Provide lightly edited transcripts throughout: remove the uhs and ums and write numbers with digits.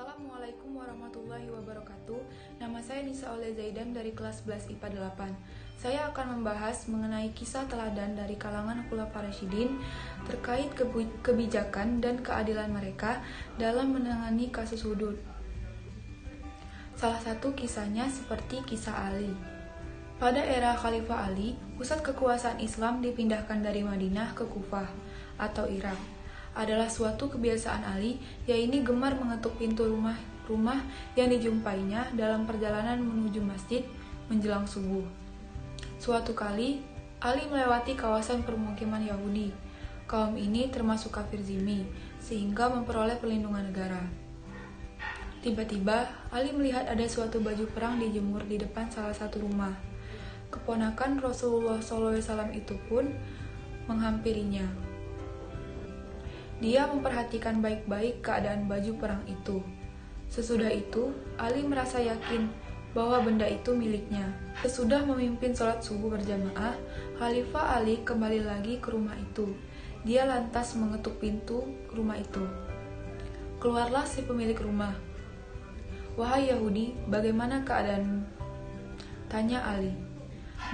Assalamualaikum warahmatullahi wabarakatuh. Nama saya Nisa Oleh Zaidan dari kelas 11 IPA 8. Saya akan membahas mengenai kisah teladan dari kalangan Khulafaur Rasyidin terkait kebijakan dan keadilan mereka dalam menangani kasus hudud. Salah satu kisahnya seperti kisah Ali. Pada era Khalifah Ali, pusat kekuasaan Islam dipindahkan dari Madinah ke Kufah atau Irak. Adalah suatu kebiasaan Ali, yaitu gemar mengetuk pintu rumah yang dijumpainya dalam perjalanan menuju masjid menjelang subuh. Suatu kali, Ali melewati kawasan permukiman Yahudi. Kaum ini termasuk kafir zimmi, sehingga memperoleh perlindungan negara. Tiba-tiba, Ali melihat ada suatu baju perang dijemur di depan salah satu rumah. Keponakan Rasulullah SAW itu pun menghampirinya. Dia memperhatikan baik-baik keadaan baju perang itu. Sesudah itu, Ali merasa yakin bahwa benda itu miliknya. Sesudah memimpin sholat subuh berjamaah, Khalifah Ali kembali lagi ke rumah itu. Dia lantas mengetuk pintu rumah itu. Keluarlah si pemilik rumah. "Wahai Yahudi, bagaimana keadaanmu?" tanya Ali.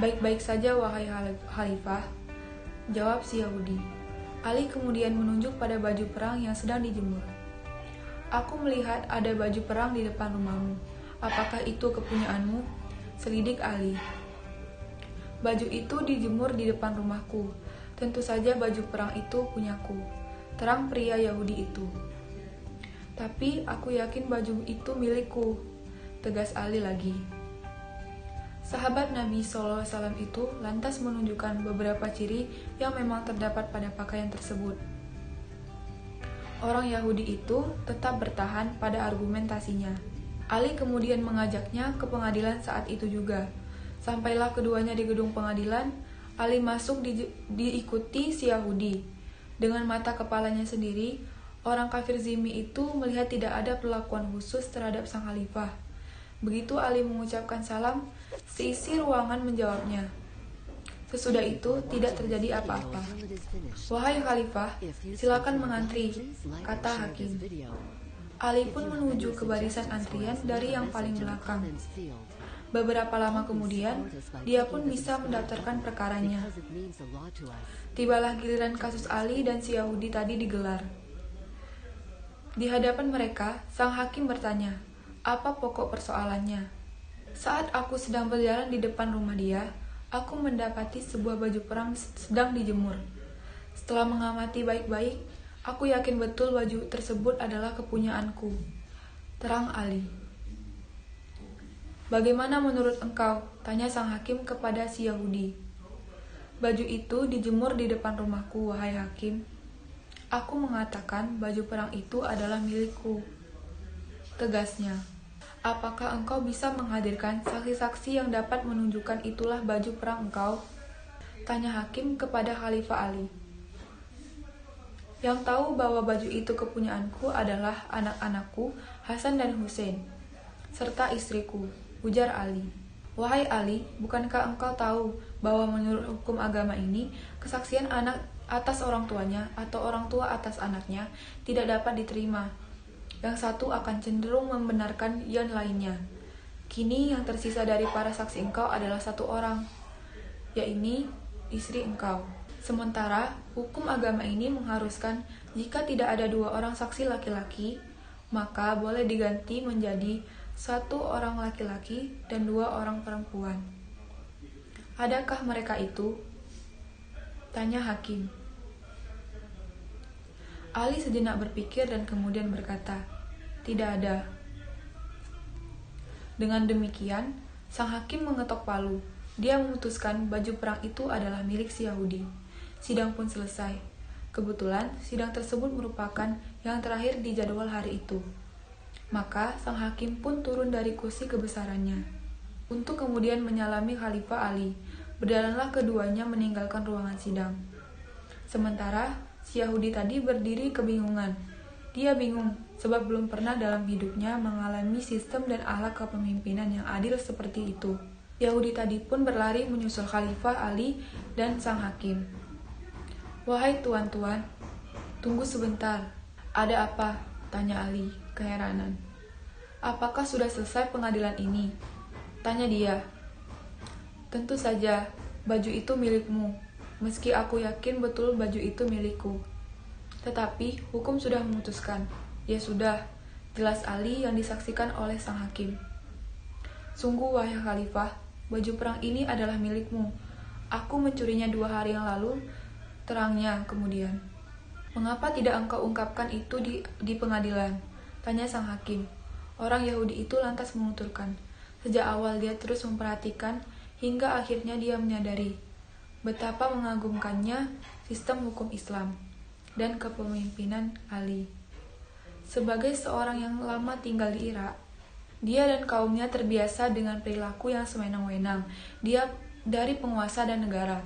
"Baik-baik saja, wahai Khalifah," jawab si Yahudi. Ali kemudian menunjuk pada baju perang yang sedang dijemur. "Aku melihat ada baju perang di depan rumahmu. Apakah itu kepunyaanmu?" selidik Ali. "Baju itu dijemur di depan rumahku. Tentu saja baju perang itu punyaku," terang pria Yahudi itu. "Tapi aku yakin baju itu milikku," tegas Ali lagi. Sahabat Nabi SAW itu lantas menunjukkan beberapa ciri yang memang terdapat pada pakaian tersebut. Orang Yahudi itu tetap bertahan pada argumentasinya. Ali kemudian mengajaknya ke pengadilan saat itu juga. Sampailah keduanya di gedung pengadilan, Ali masuk diikuti si Yahudi. Dengan mata kepalanya sendiri, orang kafir zimmi itu melihat tidak ada perlakuan khusus terhadap sang khalifah. Begitu Ali mengucapkan salam, seisi ruangan menjawabnya. Sesudah itu tidak terjadi apa-apa. "Wahai Khalifah, silakan mengantri," kata hakim. Ali pun menuju ke barisan antrian dari yang paling belakang. Beberapa lama kemudian, dia pun bisa mendaftarkan perkaranya. Tibalah giliran kasus Ali dan si Yahudi tadi digelar. Di hadapan mereka, sang hakim bertanya, "Apa pokok persoalannya?" "Saat aku sedang berjalan di depan rumah dia, aku mendapati sebuah baju perang sedang dijemur. Setelah mengamati baik-baik, aku yakin betul baju tersebut adalah kepunyaanku," terang Ali. "Bagaimana menurut engkau?" tanya sang hakim kepada si Yahudi. "Baju itu dijemur di depan rumahku, wahai hakim. Aku mengatakan baju perang itu adalah milikku," tegasnya. "Apakah engkau bisa menghadirkan saksi-saksi yang dapat menunjukkan itulah baju perang engkau?" tanya hakim kepada Khalifah Ali. "Yang tahu bahwa baju itu kepunyaanku adalah anak-anakku Hasan dan Husain, serta istriku," ujar Ali. "Wahai Ali, bukankah engkau tahu bahwa menurut hukum agama ini, kesaksian anak atas orang tuanya atau orang tua atas anaknya tidak dapat diterima? Yang satu akan cenderung membenarkan yang lainnya. Kini yang tersisa dari para saksi engkau adalah satu orang, yaitu istri engkau. Sementara hukum agama ini mengharuskan jika tidak ada dua orang saksi laki-laki, maka boleh diganti menjadi satu orang laki-laki dan dua orang perempuan. Adakah mereka itu?" tanya hakim. Ali sejenak berpikir dan kemudian berkata, "Tidak ada." Dengan demikian, sang hakim mengetok palu. Dia memutuskan baju perang itu adalah milik si Yahudi. Sidang pun selesai. Kebetulan, sidang tersebut merupakan yang terakhir di jadwal hari itu. Maka, sang hakim pun turun dari kursi kebesarannya untuk kemudian menyalami Khalifah Ali. Berjalanlah keduanya meninggalkan ruangan sidang. Sementara, si Yahudi tadi berdiri kebingungan. Dia bingung, sebab belum pernah dalam hidupnya mengalami sistem dan akhlak kepemimpinan yang adil seperti itu. Yahudi tadi pun berlari menyusul Khalifah Ali dan sang hakim. "Wahai tuan-tuan, tunggu sebentar." "Ada apa?" tanya Ali keheranan. "Apakah sudah selesai pengadilan ini?" tanya dia. "Tentu saja, baju itu milikmu, meski aku yakin betul baju itu milikku. Tetapi hukum sudah memutuskan." "Ya sudah," jelas Ali yang disaksikan oleh sang hakim. "Sungguh wahai khalifah, baju perang ini adalah milikmu. Aku mencurinya 2 hari yang lalu," terangnya kemudian. "Mengapa tidak engkau ungkapkan itu di pengadilan?" tanya sang hakim. Orang Yahudi itu lantas menuturkan, sejak awal dia terus memperhatikan hingga akhirnya dia menyadari betapa mengagumkannya sistem hukum Islam dan kepemimpinan Ali. Sebagai seorang yang lama tinggal di Irak, dia dan kaumnya terbiasa dengan perilaku yang sewenang-wenang dia dari penguasa dan negara.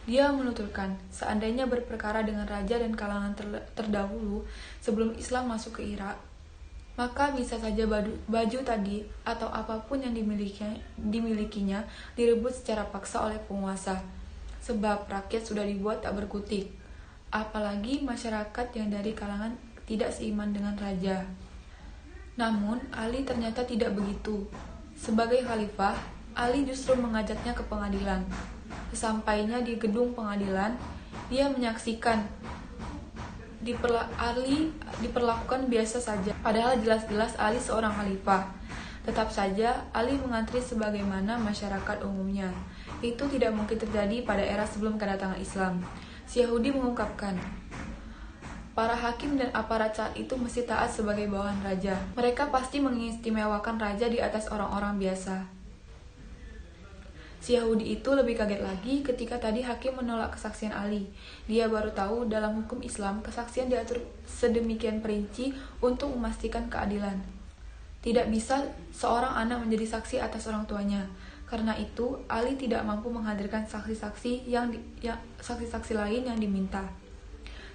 Dia menuturkan, seandainya berperkara dengan raja dan kalangan terdahulu sebelum Islam masuk ke Irak, maka bisa saja baju tadi atau apapun yang dimilikinya direbut secara paksa oleh penguasa, sebab rakyat sudah dibuat tak berkutik, apalagi masyarakat yang dari kalangan tidak seiman dengan raja. Namun, Ali ternyata tidak begitu. Sebagai khalifah, Ali justru mengajaknya ke pengadilan. Sesampainya di gedung pengadilan, dia menyaksikan Ali diperlakukan biasa saja, padahal jelas-jelas Ali seorang khalifah. Tetap saja, Ali mengantri sebagaimana masyarakat umumnya. Itu tidak mungkin terjadi pada era sebelum kedatangan Islam. Si Yahudi mengungkapkan, para hakim dan aparat saat itu mesti taat sebagai bawahan raja. Mereka pasti mengistimewakan raja di atas orang-orang biasa. Si Yahudi itu lebih kaget lagi ketika tadi hakim menolak kesaksian Ali. Dia baru tahu dalam hukum Islam kesaksian diatur sedemikian perinci untuk memastikan keadilan. Tidak bisa seorang anak menjadi saksi atas orang tuanya. Karena itu, Ali tidak mampu menghadirkan saksi-saksi lain yang diminta.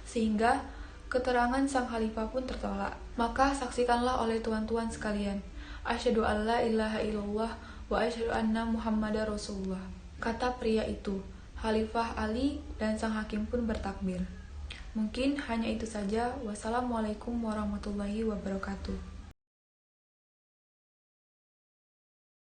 Sehingga keterangan sang khalifah pun tertolak. Maka saksikanlah oleh tuan-tuan sekalian, asyhadu alla ilaha illallah wa asyhadu anna Muhammadar Rasulullah, kata pria itu. Khalifah Ali dan sang hakim pun bertakbir. Mungkin hanya itu saja. Wassalamualaikum warahmatullahi wabarakatuh.